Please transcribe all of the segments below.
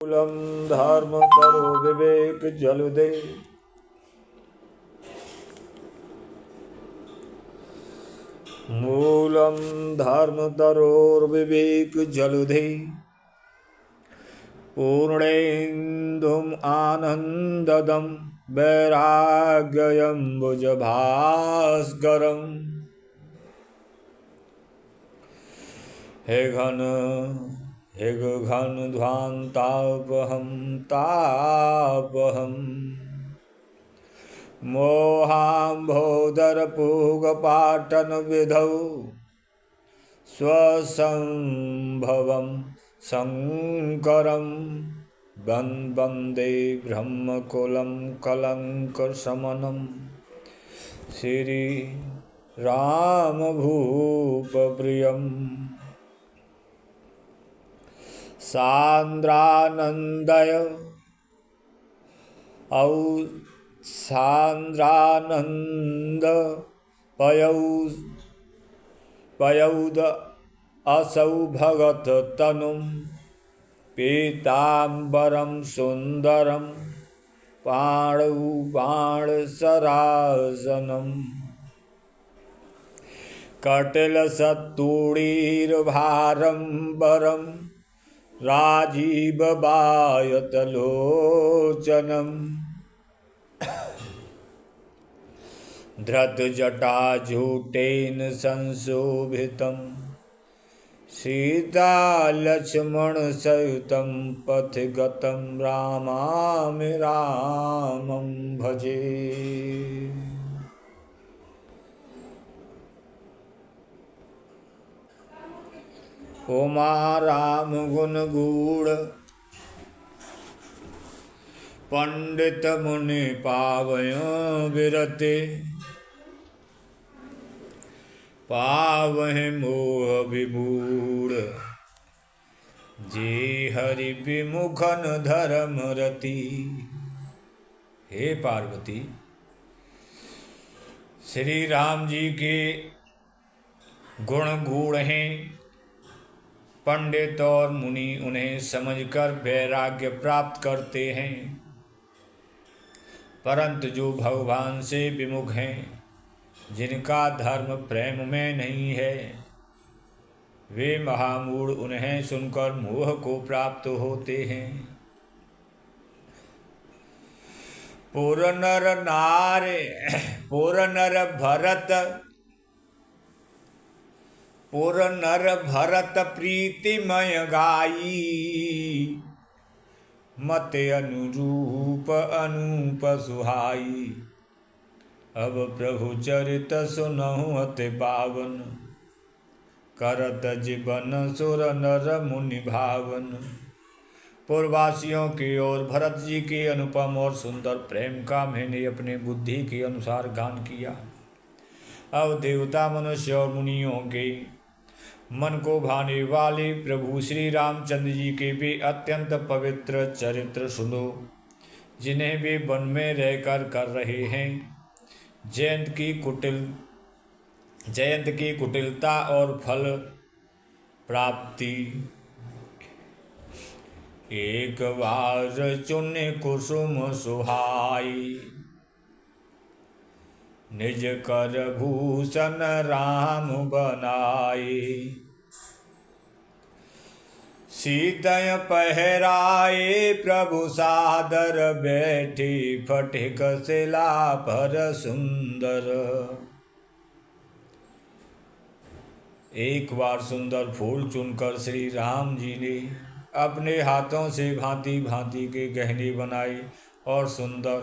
मूलम धर्म तरो विवेक जलुदे मूलम धर्म तरोर्विवेक जलुधे पूर्णेन्दुम आनंददम वैराग्यम्बुजभास्करम् हे घन ध्वान्तापहं तापहम् मोहाम्भोदरपूगपाटनविधौ स्वसंभवं शङ्करं वन्दे ब्रह्मकुलं कलङ्कशमनं श्रीरामभूपप्रियम् सान्द्रानन्दय सान्द्रानन्द पयौद असौ भगत तनुं पीताम्बरं सुन्दरं पाणौ बाणसरासनम् कटिलसत्तूणीर्भारम्बरं राजीवबायतलोचनम् धृतजटाजूटेन संशोभितं सीतालक्ष्मणसहितं पथिगतं रामामि रामं भजे। ओमा राम गुण गूढ़ पंडित मुनि पावय विरते पावहि मोह विमूढ़ जे हरि विमुखन धर्म रति। हे पार्वती, श्री राम जी के गुण गूढ़ हैं। पंडित और मुनि उन्हें समझकर वैराग्य प्राप्त करते हैं, परंतु जो भगवान से विमुख हैं, जिनका धर्म प्रेम में नहीं है, वे महामूढ़ उन्हें सुनकर मोह को प्राप्त होते हैं। पुर नर भरत प्रीतिमय गाई मत अनुरूप अनूप सुहाई। अब प्रभु चरित सुनहु अति पावन करत जीवन सुर नर मुनि भावन। पूर्ववासियों की ओर भरत जी के अनुपम और सुंदर प्रेम का मैंने अपने बुद्धि के अनुसार गान किया। अब देवता मनुष्य और मुनियों के मन को भाने वाले प्रभु श्री रामचंद्र जी के भी अत्यंत पवित्र चरित्र सुनो, जिन्हें वे वन में रहकर कर रहे हैं। जयंत की कुटिलता और फल प्राप्ति। एक बार चुने कुसुम सुहाई निज कर भूषण राम बनाए। सीतय पहराए प्रभु सादर बैठी फटिक शिला पर सुंदर। एक बार सुंदर फूल चुनकर श्री राम जी ने अपने हाथों से भांति भांति के गहने बनाए और सुंदर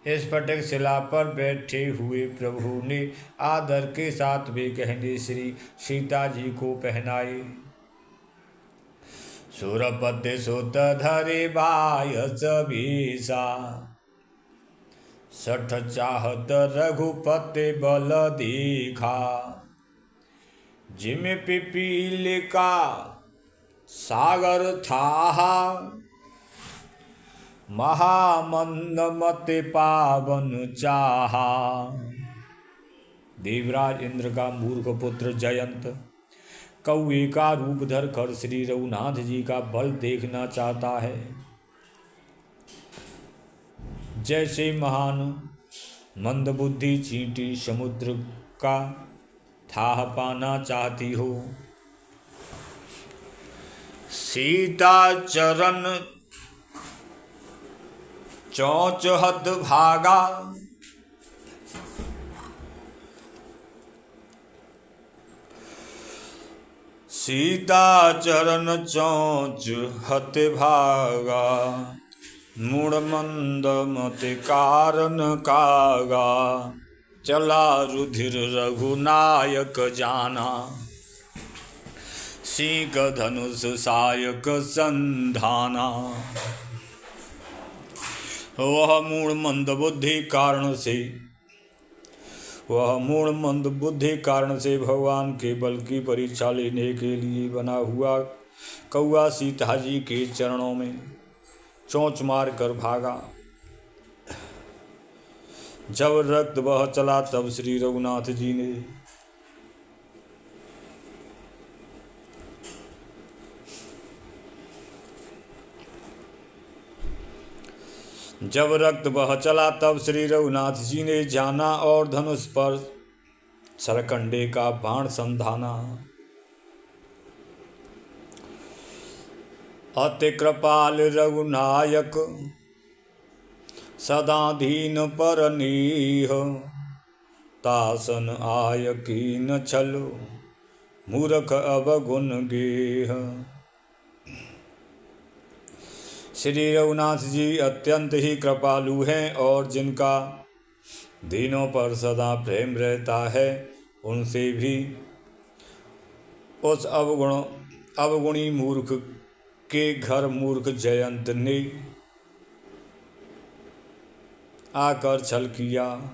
इस फटिक शिला पर बैठे हुए प्रभु ने आदर के साथ वे गहने श्री सीता जी को पहनाए। सुरपति सुत धरे बायस भीषा सठ चाहत रघुपति बल दीखा। जिम पिपीलिका सागर था महामंद मति पावन चाहा। देवराज इंद्र का मूर्ख पुत्र जयंत कौए का रूप धर कर श्री रघुनाथ जी का बल देखना चाहता है। जैसे महान मंदबुद्धि चींटी समुद्र का थाह पाना चाहती हो, सीता चरण चौंच हद भागा, सीता चरण चौंच हत भागा, मूढ़ मंद मति कारण कागा, चला रुधिर रघुनायक जाना, सीक धनुष सायक संधाना। वह मूढ़ मंद बुद्धि कारण से भगवान के बल की परीक्षा लेने के लिए बना हुआ कौआ सीता जी के चरणों में चोंच मार कर भागा। जब रक्त बह चला तब श्री रघुनाथ जी ने जाना और धनुष पर सरकंडे का बाण संधाना। अति कृपाल रघुनायक सदा दीन पर नीह, तासन आय कीन छलो मूर्ख अवगुण गेह। श्री रघुनाथ जी अत्यंत ही कृपालु हैं और जिनका दीनों पर सदा प्रेम रहता है, उनसे भी उस अवगुणी मूर्ख के घर मूर्ख जयंत ने आकर छल किया।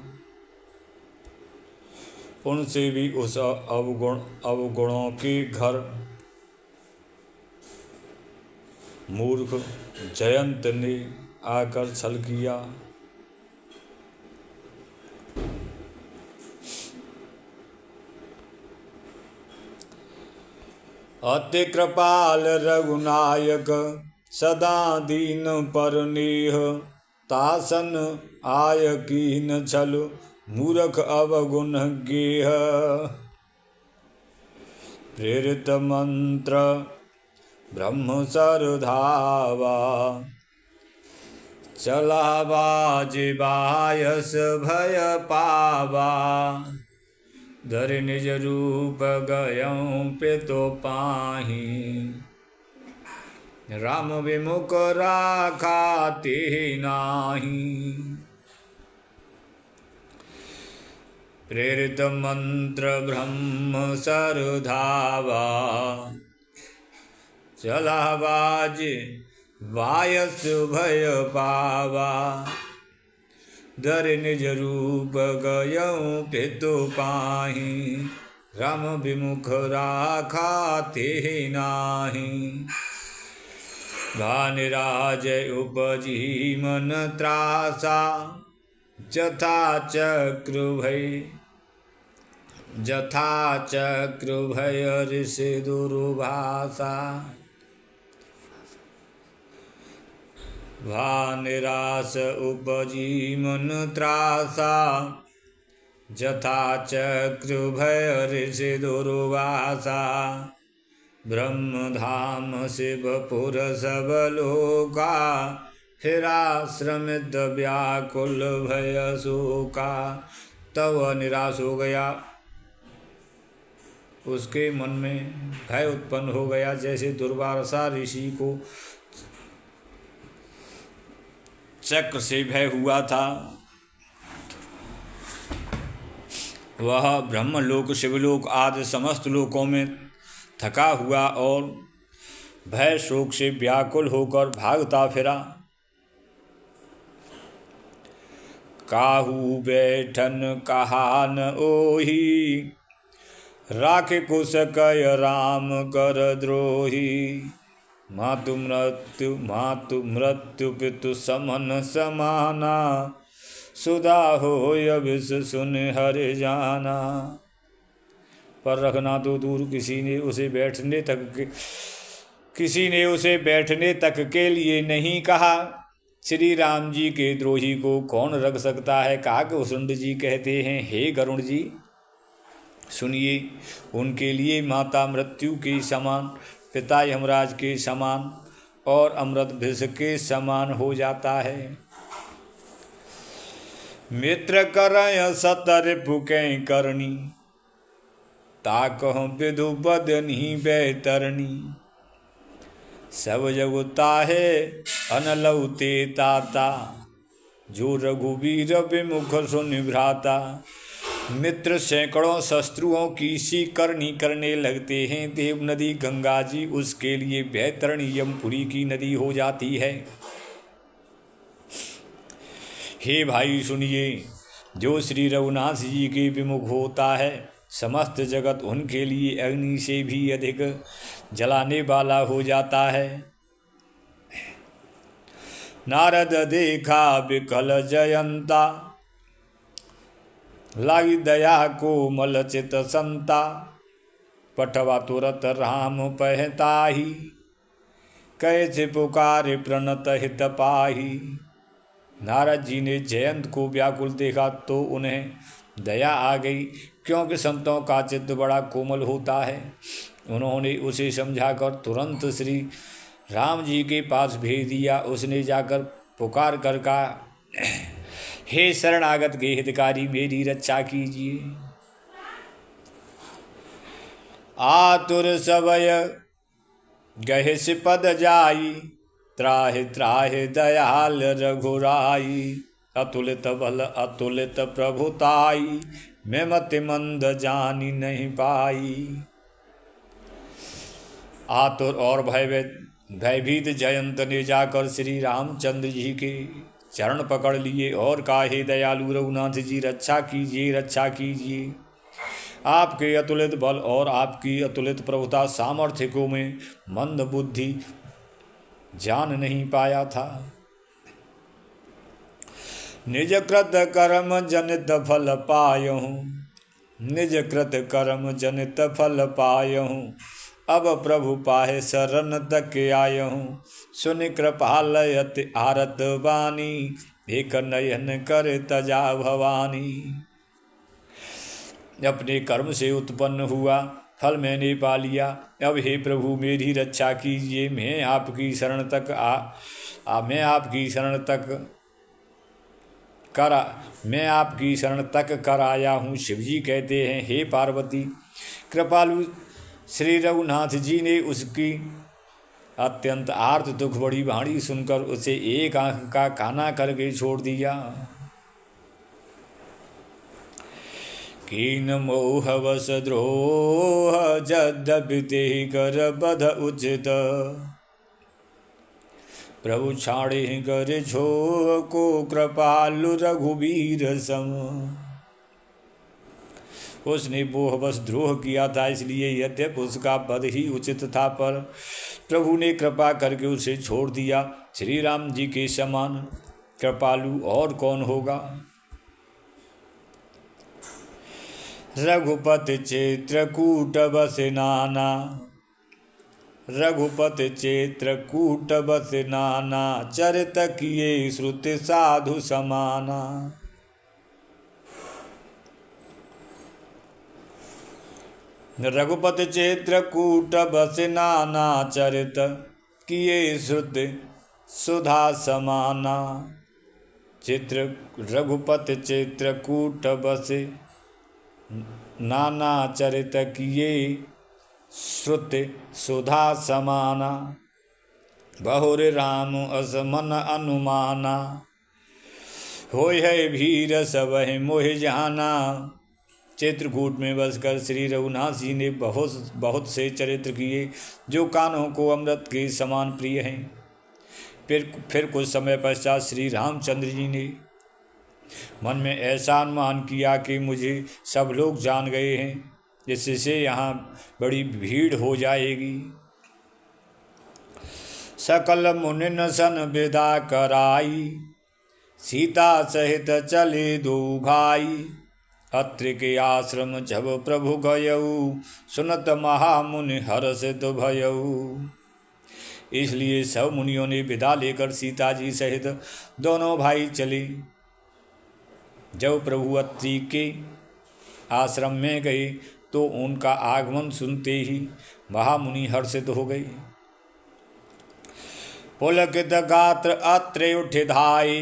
उनसे भी उस अवगुणों के घर मूर्ख जयंत ने आकर छल किया। अति कृपाल रघुनायक सदा दीन पर नेह, तासन आय कीन छल मूर्ख अवगुण गेह। प्रेरित मंत्र ब्रह्म सरधावा, चला बाज बायस भय पावा। धर निज रूप गयं पितु पाहि, राम विमुख राखा तेहि नाहि। प्रेरित मंत्र ब्रह्म सरधावा, चला बाज बायस भय पावा। धर निज रूप गयं पितु पाहि, राम विमुख राखा तेहि नाहि। भानिराज उपजी मन त्रासा, जथा चक्रु भय ऋषि दुर्भाषा। भानिरास उपजी मन त्रासा, जथा चक्रु भय ऋषि दुर्वासा। ब्रह्म धाम शिवपुर सब लोका, फिराश्रमित व्याकुल भय शोका। तब वह निराश हो गया, उसके मन में भय उत्पन्न हो गया। जैसे दुर्वासा ऋषि को चक्र से भय हुआ था, वह ब्रह्मलोक शिवलोक आदि समस्त लोकों में थका हुआ और भय शोक से व्याकुल होकर भागता फिरा। काहू बैठन कहा न ओही, राखे कुश कय राम कर द्रोही। मातु मृत्यु पितु समन समाना, सुधा होय विष सुन हरि जाना। पर रखना तो दूर, किसी ने उसे बैठने तक के लिए नहीं कहा। श्री राम जी के द्रोही को कौन रख सकता है। काकभूषुंड जी कहते हैं, हे गरुण जी सुनिए, उनके लिए माता मृत्यु के समान, पिता यमराज के समान और अमृत विष के समान हो जाता है। मित्र करय सतर पुकै करनी, ताकह विदु बदनी बैतरनी। सब जगुता है अनलौते ताता, जो रघुवीर विमुख सुनि भ्राता। मित्र सैकड़ों शत्रुओं की सी करनी करने लगते हैं। देव नदी गंगा जी उसके लिए बैतरणी यमपुरी की नदी हो जाती है। हे भाई सुनिए, जो श्री रघुनाथ जी के विमुख होता है, समस्त जगत उनके लिए अग्नि से भी अधिक जलाने वाला हो जाता है। नारद देखा विकल जयंता, लाई दया को मल चित संता। पठवा तुरत राम पहताही, कैसे पुकारे प्रणत हित पाही। नारद जी ने जयंत को व्याकुल देखा तो उन्हें दया आ गई, क्योंकि संतों का चित्त बड़ा कोमल होता है। उन्होंने उसे समझाकर तुरंत श्री राम जी के पास भेज दिया। उसने जाकर पुकार कर कहा, हे शरणागत के हितकारी, मेरी रक्षा कीजिए। आतुर सबय गहे सिपद जाई, त्राहि त्राहि दयाल रघुराई। अतुलित बल अतुलित प्रभुताई, मैं मति मंद जानी नहीं पाई। आतुर और भयभीत जयंत ने जाकर श्री रामचंद्र जी के चरण पकड़ लिए और कहा, हे दयालु रघुनाथ जी, रक्षा कीजिए, रक्षा कीजिए। आपके अतुलित बल और आपकी अतुलित प्रभुता सामर्थ्य को मैं मंद बुद्धि जान नहीं पाया था। निज कृत कर्म जनित फल पायहूँ, निज कृत कर्म जनित फल पायहूँ। अब प्रभु पाहे शरण तक आयहूँ, सुन कृपालयत आरत वाणी। एक नयन कर तजा भवानी। अपने कर्म से उत्पन्न हुआ फल मैंने पा लिया। अब हे प्रभु मेरी रक्षा कीजिए। मैं आपकी शरण तक कर आया हूँ। शिवजी कहते हैं, हे पार्वती, कृपालु श्री रघुनाथ जी ने उसकी अत्यंत आर्त दुख बड़ी वाणी सुनकर उसे एक आंख का काना करके छोड़ दिया। कीन मोह वश द्रोह यद्यपि तेहि कर बध उचित। प्रभु छाड़े कर छो को कृपालु रघुवीर सम। उसने मोहवश द्रोह किया था, इसलिए यद्यपि उसका वध ही उचित था, पर प्रभु ने कृपा करके उसे छोड़ दिया। श्री राम जी के समान कृपालु और कौन होगा। रघुपति चित्रकूट बसे नाना, रघुपति चित्रकूट बसे नाना। चरित किए श्रुति साधु समाना। रघुपति चित्रकूट बसे नाना। चरित किए श्रुति सुधा समाना। रघुपति चित्रकूट बसे नाना। चरित किए श्रुति सुधा समाना। बहुर राम असमन अनुमाना। होय है भीर सबहि मोहि जाना। चित्रकूट में बसकर श्री रघुनाथ जी ने बहुत से चरित्र किए, जो कानों को अमृत के समान प्रिय हैं। फिर कुछ समय पश्चात श्री रामचंद्र जी ने मन में ऐसा अनुमान किया कि मुझे सब लोग जान गए हैं, जिससे यहाँ बड़ी भीड़ हो जाएगी। सकल मुनिन सन विदा कराई। सीता सहित चले दो भाई। अत्रि के आश्रम जब प्रभु गयऊ, सुनत महामुनि हर्षित भयऊ। इसलिए सब मुनियों ने विदा लेकर सीता जी सहित दोनों भाई चले। जब प्रभु अत्रि के आश्रम में गए तो उनका आगमन सुनते ही महामुनि हर्षित हो गए। पुलकित गात्र अत्रि उठे धाये,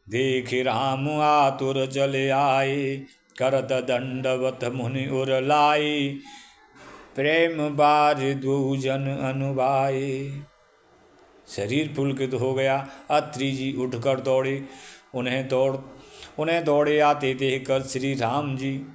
देखे राम आतुर चले आए। करत दंडवत मुनि उर लाए, प्रेम बार दुजन अनुबाए। शरीर पुलकित हो गया। अत्रि जी उठकर दौड़े। उन्हें दौड़े आते देखकर श्री राम जी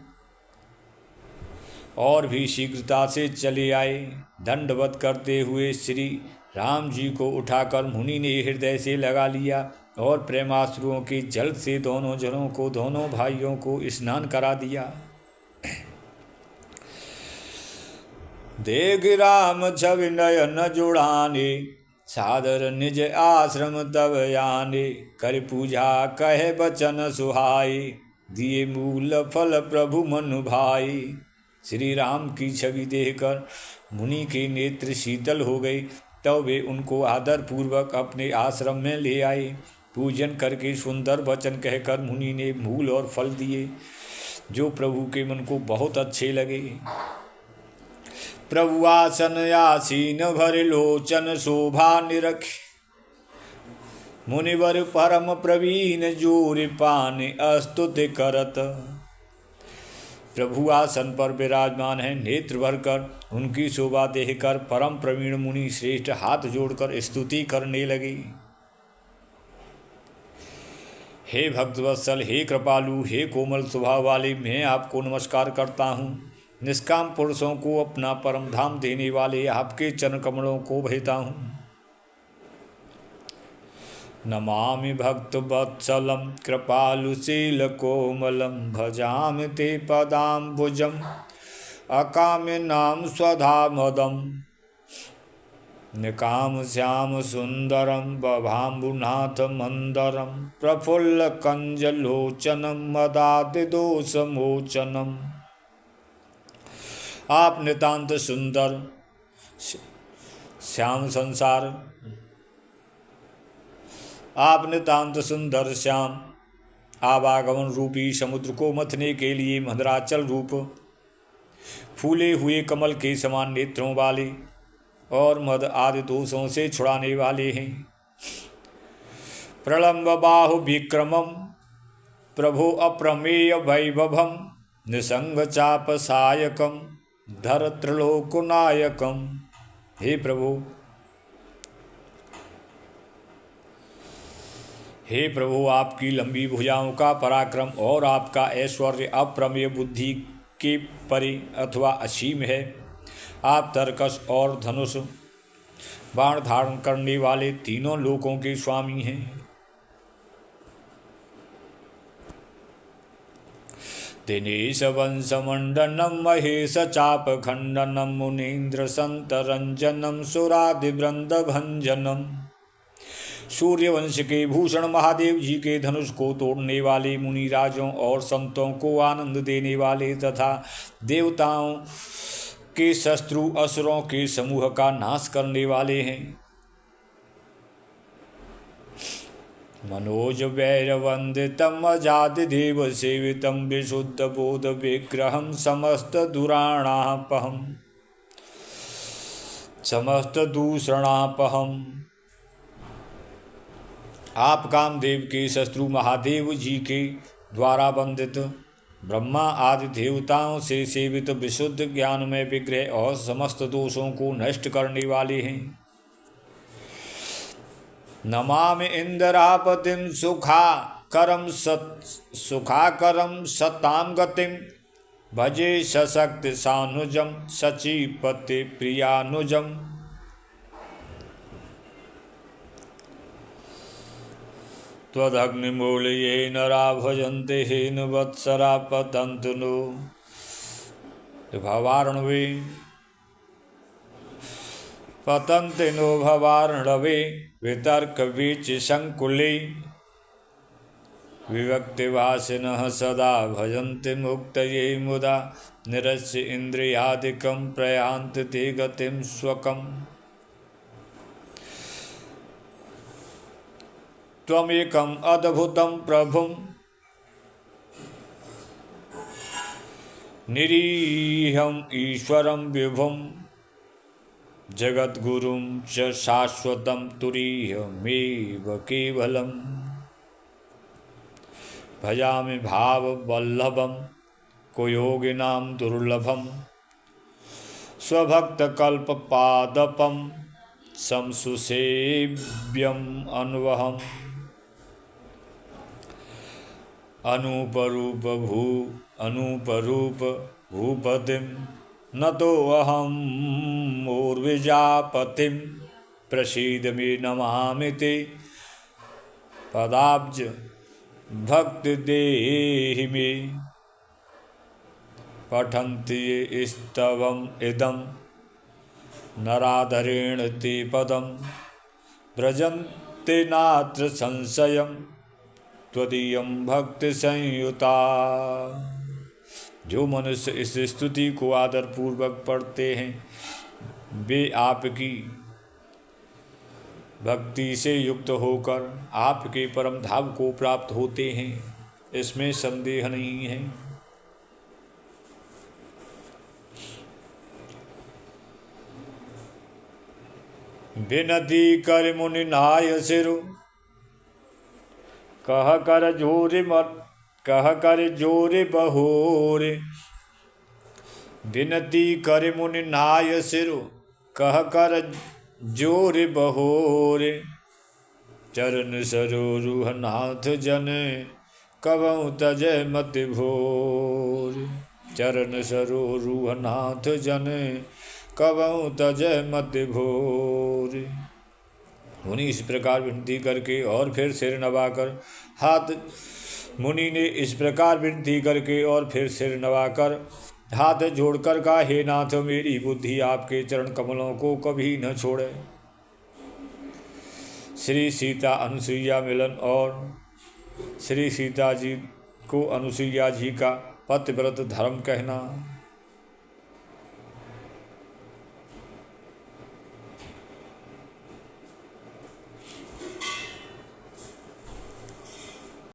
और भी शीघ्रता से चले आए। दंडवत करते हुए श्री राम जी को उठाकर मुनि ने हृदय से लगा लिया और प्रेमाश्रुओं के जल से दोनों जनों को, दोनों भाइयों को स्नान करा दिया। देख राम छवि नयन जुड़ाने, सादर निज आश्रम तब आने। कर पूजा कहे बचन सुहाई, दिए मूल फल प्रभु मन भाई। श्री राम की छवि देखकर मुनि के नेत्र शीतल हो गए। तब वे उनको आदर पूर्वक अपने आश्रम में ले आए। पूजन करके सुंदर वचन कहकर मुनि ने मूल और फल दिए, जो प्रभु के मन को बहुत अच्छे लगे। प्रभु आसन आसीन भर लोचन, शोभा निरखी मुनिवर परम प्रवीण। जोर पान स्तुति करत, प्रभु आसन पर विराजमान है। नेत्र भरकर उनकी शोभा देखकर परम प्रवीण मुनि श्रेष्ठ हाथ जोड़कर स्तुति करने लगे। हे भक्तवत्सल, हे कृपालु, हे कोमल स्वभाव वाले, मैं आपको नमस्कार करता हूँ। निष्काम पुरुषों को अपना परम धाम देने वाले आपके चरण कमलों को भेता हूँ। नमामि भक्तवत्सलं कृपालुशील कोमलं, भजामि ते पदाम्बुजम् अकामिनां स्वधामदम्। निकाम श्याम सुंदरम बभाम्बुनाथ मंदरम, प्रफुल्ल कंजलोचनम मदादि दोषमोचनम। आप नितांत सुंदर श्याम संसार, आप नितांत सुंदर श्याम, आवागमन रूपी समुद्र को मथने के लिए मधुराचल रूप, फूले हुए कमल के समान नेत्रों वाले और मद आदि दोषों से छुड़ाने वाले हैं। प्रलंब बाहु विक्रमम प्रभो अप्रमेय वैभवम, निसंग चाप सायकम धर त्रिलोकनायकम। हे प्रभु, आपकी लंबी भुजाओं का पराक्रम और आपका ऐश्वर्य अप्रमेय बुद्धि के परे अथवा असीम है। आप तरकस और धनुष बाण धारण करने वाले तीनों लोकों के स्वामी हैं। दिनेश वंश मंडनम महेश चाप खंडनम, मुनीन्द्र संत रंजनम सुरादि वृंद भंजनम। सूर्यवंश के भूषण महादेव जी के धनुष को तोड़ने वाले, मुनिराजों और संतों को आनंद देने वाले तथा देवताओं के शत्रु असुरों के समूह का नाश करने वाले हैं। मनोज वैरवंदितम अजाति देव सेवितम, विशुद्ध बोध विग्रहम समस्त दुराणापहम, समस्त दूषणापहम। आप कामदेव के शत्रु महादेव जी के द्वारा वंदित, ब्रह्मा आदि देवताओं से सेवित, विशुद्ध ज्ञान में विग्रह और समस्त दोषों को नष्ट करने वाले हैं। नमामि इंद्रापतिम सुखाकरम सताम गतिम, भजे सशक्ति सानुजम सचीपति प्रियानुजम। त्वदग्निमूलये नरा भजन्ते हेन वत्सरा पतन्तु नो। भवार्णवे पतन्ते नो भवार्णवे, वितर्क बीच संकुले विभक्तिवासिनः सदा भजन्ति मुक्तये मुदा निरस्य इन्द्रियादिकं प्रयान्ति ते गतिं स्वकम्। त्वमेकम् अद्भुतं प्रभुं निरीहम् ईश्वरं विभुं जगद्गुरुं च शाश्वतं तुरीयमेव केवलम्। भजामि भाववल्लभं कुयोगिनां दुर्लभं स्वभक्तकल्पपादपं संसुसेव्यम् अन्वहम्। अनूपरूप भूपतिं नतोऽहं मूर्विजापतिं प्रसीद मे नमामि ते पदाब्ज भक्ति देहि मे। पठन्ति ये स्तवम् इदं नराधरेण ते पदं व्रजन्ते नात्र संशयं त्वदीयं भक्ति संयुता। जो मनुष्य इस स्तुति को आदर पूर्वक पढ़ते हैं वे आपकी भक्ति से युक्त होकर आपके परम धाम को प्राप्त होते हैं, इसमें संदेह नहीं है। विनती कर मुनि नाय सिरु कह कर जोरे बहोरे। विनती कर मुनि नाय सिरु कह कर जोरे बहोरे। चरण सरोरुह नाथ जन कबहु तजय मति भोर। चरण सरोरुह नाथ जन कबहु तजय मति भोर। मुनि इस प्रकार विनती करके और फिर सिर नवाकर हाथ जोड़कर कहा, हे नाथ मेरी बुद्धि आपके चरण कमलों को कभी न छोड़े। श्री सीता अनुसुईया मिलन और श्री सीता जी को अनुसुईया जी का पतिव्रत धर्म कहना।